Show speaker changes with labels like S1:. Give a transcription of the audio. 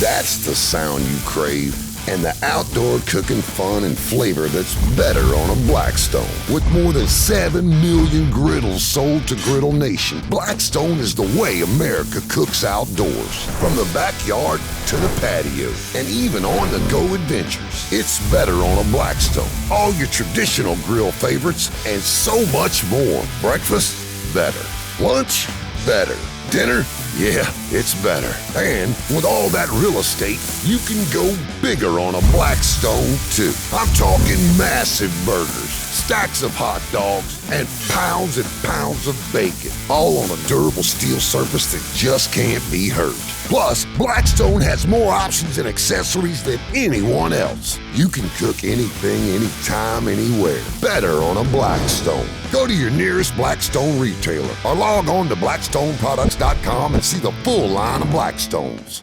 S1: That's the sound you crave. And the outdoor cooking fun and flavor that's better on a Blackstone. With more than 7 million griddles sold to Griddle Nation, Blackstone is the way America cooks outdoors. From the backyard to the patio, and even on-the-go adventures. It's better on a Blackstone. All your traditional grill favorites and so much more. Breakfast? Better. Lunch? Better. Dinner? Yeah, it's better. And with all that real estate, you can go bigger on a Blackstone too. I'm talking massive burgers, stacks of hot dogs, and pounds of bacon, all on a durable steel surface that just can't be hurt. Plus, Blackstone has more options and accessories than anyone else. You can cook anything, anytime, anywhere. Better on a Blackstone. Go to your nearest Blackstone retailer or log on to blackstoneproducts.com and see the full line of Blackstones.